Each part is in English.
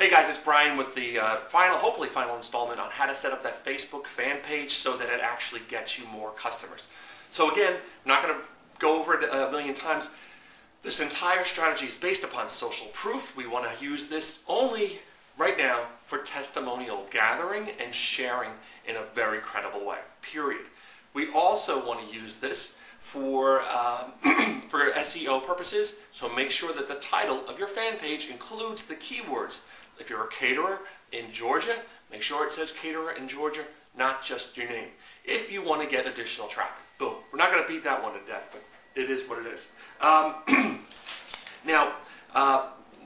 Hey guys, it's Brian with the hopefully final installment on how to set up that Facebook fan page so that it actually gets you more customers. So again, I'm not going to go over it a million times. This entire strategy is based upon social proof. We want to use this only right now for testimonial gathering and sharing in a very credible way, period. We also want to use this for SEO purposes, so make sure that the title of your fan page includes the keywords. If you're a caterer in Georgia, make sure it says caterer in Georgia, not just your name. If you want to get additional traffic, boom. We're not going to beat that one to death, but it is what it is. Now,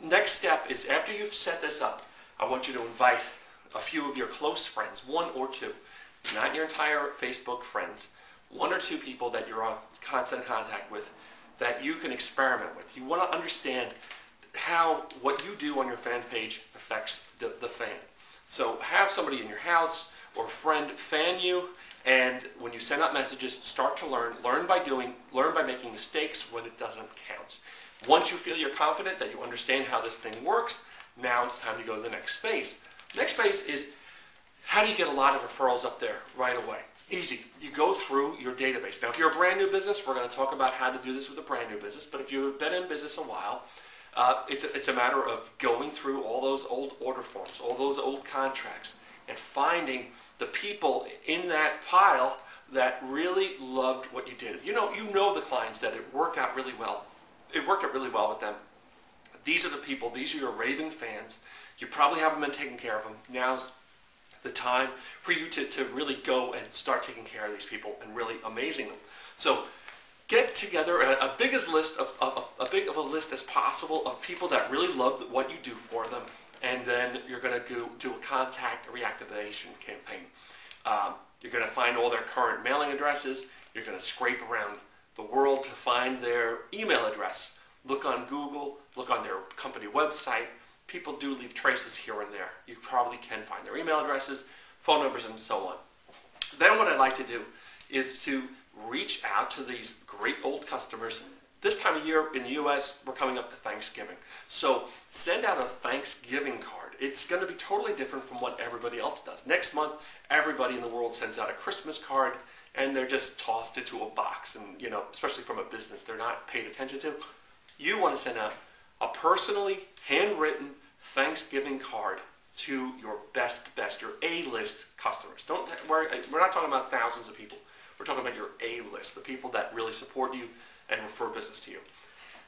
next step is after you've set this up, I want you to invite a few of your close friends, one or two, not your entire Facebook friends, one or two people that you're in constant contact with that you can experiment with. You want to understand how what you do on your fan page affects the fan. So have somebody in your house or friend fan you, and when you send out messages, start to learn by doing, learn by making mistakes when it doesn't count. Once you feel you're confident that you understand how this thing works, now it's time to go to the next phase. Next phase is, how do you get a lot of referrals up there right away? Easy. You go through your database. Now, if you're a brand new business, we're going to talk about how to do this with a brand new business, but if you've been in business a while, it's a matter of going through all those old order forms, all those old contracts, and finding the people in that pile that really loved what you did. You know the clients that it worked out really well. It worked out really well with them. These are the people, these are your raving fans. You probably haven't been taking care of them. Now's the time for you to really go and start taking care of these people and really amazing them. So get together a big of a list as possible of people that really love what you do for them, and then you're going to do a contact reactivation campaign. You're going to find all their current mailing addresses. You're going to scrape around the world to find their email address. Look on Google, look on their company website. People do leave traces here and there. You probably can find their email addresses, phone numbers, and so on. Then what I'd like to do is to reach out to these great old customers. This time of year in the US, we're coming up to Thanksgiving. So send out a Thanksgiving card. It's going to be totally different from what everybody else does. Next month, everybody in the world sends out a Christmas card, and they're just tossed into a box. And, especially from a business they're not paid attention to. You want to send out a personally handwritten Thanksgiving card to your best, your A-list customers. Don't worry, we're not talking about thousands of people. We're talking about your A-list, the people that really support you and refer business to you.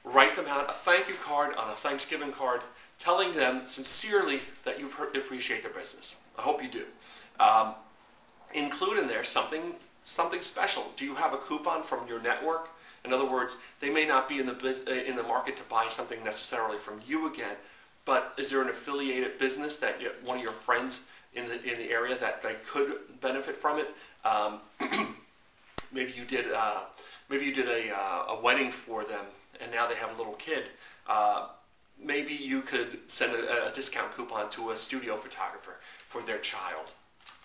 Write them out a thank you card on a Thanksgiving card, telling them sincerely that you appreciate their business. I hope you do. Include in there something special. Do you have a coupon from your network? In other words, they may not be in the market to buy something necessarily from you again, but is there an affiliated business that one of your friends in the area that they could benefit from it? Maybe you did a wedding for them, and now they have a little kid. Maybe you could send a discount coupon to a studio photographer for their child,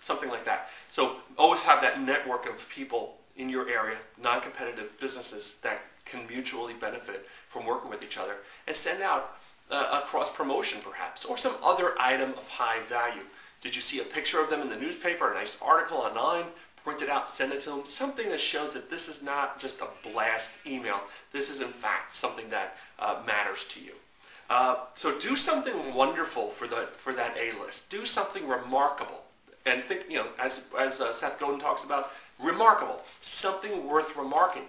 something like that. So always have that network of people in your area, non-competitive businesses that can mutually benefit from working with each other, and send out a cross-promotion perhaps, or some other item of high value. Did you see a picture of them in the newspaper, a nice article online? Print it out, send it to them, something that shows that this is not just a blast email. This is in fact something that matters to you. So do something wonderful for that A-list. Do something remarkable. And think, as Seth Godin talks about, remarkable, something worth remarking.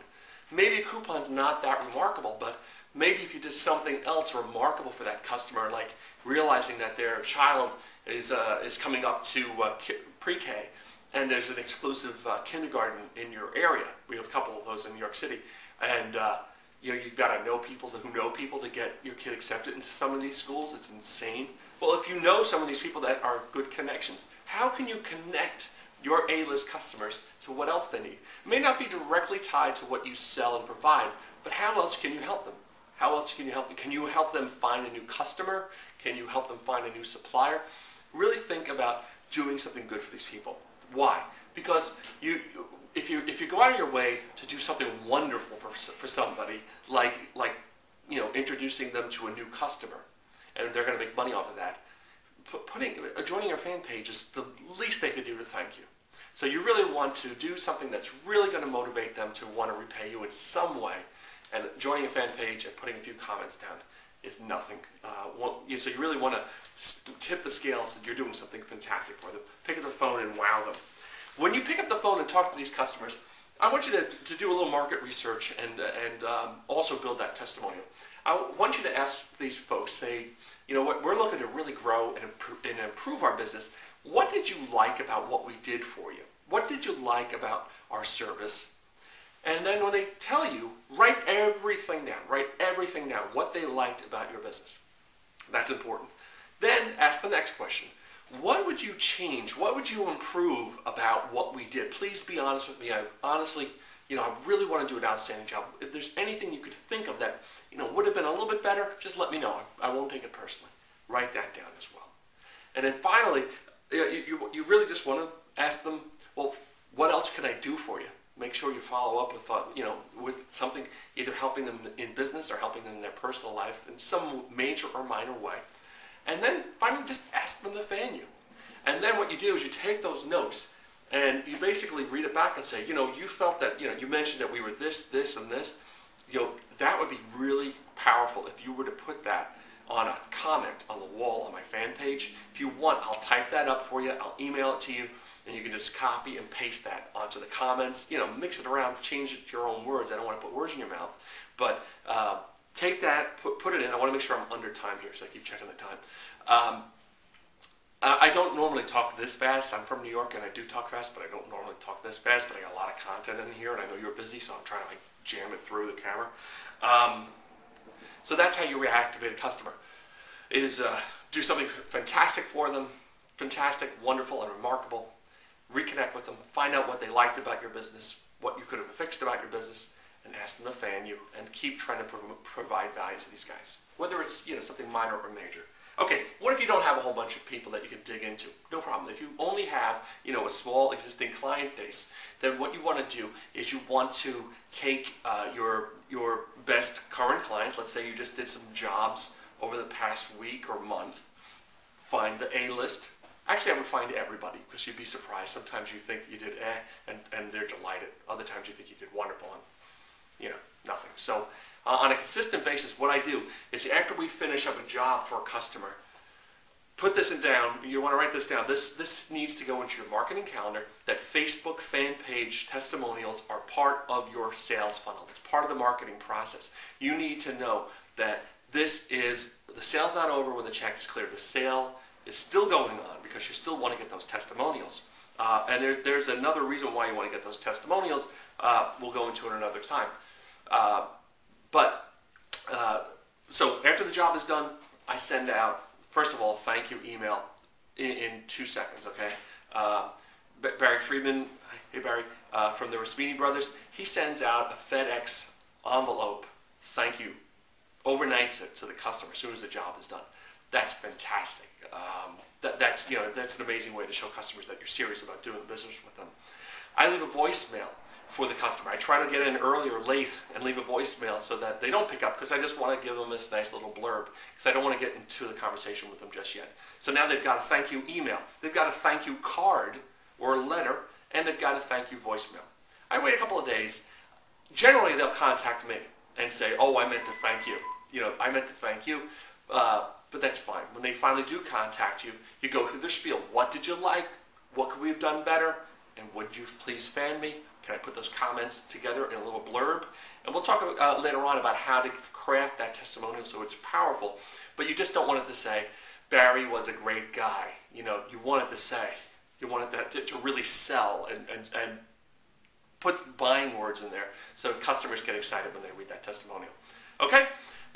Maybe a coupon's not that remarkable, but maybe if you did something else remarkable for that customer, like realizing that their child is coming up to pre-K, and there's an exclusive kindergarten in your area. We have a couple of those in New York City, and you've got to know people who know people to get your kid accepted into some of these schools. It's insane. Well, if you know some of these people that are good connections, how can you connect your A-list customers to what else they need? It may not be directly tied to what you sell and provide, but how else can you help them? How else can you help them? Can you help them find a new customer? Can you help them find a new supplier? Really think about doing something good for these people. Why? Because if you go out of your way to do something wonderful for somebody, like introducing them to a new customer, and they're going to make money off of that, joining our fan page is the least they could do to thank you. So you really want to do something that's really going to motivate them to want to repay you in some way. And joining a fan page and putting a few comments down is nothing. So you really want to tip the scales that you're doing something fantastic for them. Pick up the phone and wow them. When you pick up the phone and talk to these customers, I want you to do a little market research and also build that testimonial. I want you to ask these folks, say, you know what, we're looking to really grow and improve our business. What did you like about what we did for you? What did you like about our service? And then when they tell you, write everything down, what they liked about your business. That's important. Then ask the next question. What would you change? What would you improve about what we did? Please be honest with me. I honestly, I really want to do an outstanding job. If there's anything you could think of that, would have been a little bit better, just let me know. I won't take it personally. Write that down as well. And then finally, you really just want to ask them, well, what else can I do for you? Make sure you follow up with, with something, either helping them in business or helping them in their personal life in some major or minor way. And then finally just ask them to fan you. And then what you do is you take those notes and you basically read it back and say, you felt that, you mentioned that we were this, this, and this. That would be really powerful if you were to put that on a comment on the wall on my fan page. If you want, I'll type that up for you. I'll email it to you. And you can just copy and paste that onto the comments. Mix it around, change it to your own words. I don't want to put words in your mouth. But take that, put it in. I want to make sure I'm under time here, so I keep checking the time. I don't normally talk this fast. I'm from New York, and I do talk fast, but I don't normally talk this fast. But I got a lot of content in here, and I know you're busy, so I'm trying to jam it through the camera. So that's how you reactivate a customer, is do something fantastic for them, fantastic, wonderful, and remarkable. Reconnect with them, find out what they liked about your business, what you could have fixed about your business, and ask them to fan you, and keep trying to provide value to these guys, whether it's something minor or major. Okay, what if you don't have a whole bunch of people that you can dig into? No problem. If you only have a small existing client base, then what you want to do is you want to take your best current clients. Let's say you just did some jobs over the past week or month. Find the A-list. Actually, I would find everybody, because you'd be surprised. Sometimes you think you did and they're delighted. Other times you think you did wonderful and, nothing. So on a consistent basis, what I do is after we finish up a job for a customer, put this down. You want to write this down. This needs to go into your marketing calendar, that Facebook fan page testimonials are part of your sales funnel. It's part of the marketing process. You need to know that the sale's not over when the check is cleared. The sale is still going on because you still want to get those testimonials. And there's another reason why you want to get those testimonials. We'll go into it another time. So after the job is done, I send out, first of all, a thank you email in 2 seconds, okay? Barry Friedman, hey Barry, from the Raspini Brothers, he sends out a FedEx envelope, thank you, overnights it to the customer as soon as the job is done. That's fantastic. That's an amazing way to show customers that you're serious about doing business with them. I leave a voicemail for the customer. I try to get in early or late and leave a voicemail so that they don't pick up, because I just want to give them this nice little blurb, because I don't want to get into the conversation with them just yet. So now they've got a thank you email, they've got a thank you card or a letter, and they've got a thank you voicemail. I wait a couple of days. Generally, they'll contact me and say, oh, I meant to thank you. I meant to thank you. But that's fine. When they finally do contact you, you go through their spiel. What did you like? What could we have done better? And would you please fan me? Can I put those comments together in a little blurb? And we'll talk later on about how to craft that testimonial so it's powerful. But you just don't want it to say, Barry was a great guy. You want it to say, you want it to really sell and put buying words in there so customers get excited when they read that testimonial. Okay?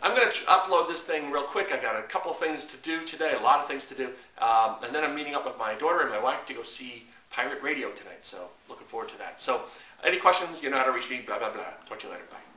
I'm going to upload this thing real quick. I got a couple of things to do today, a lot of things to do. And then I'm meeting up with my daughter and my wife to go see Pirate Radio tonight. So looking forward to that. So any questions, you know how to reach me, blah, blah, blah. Talk to you later. Bye.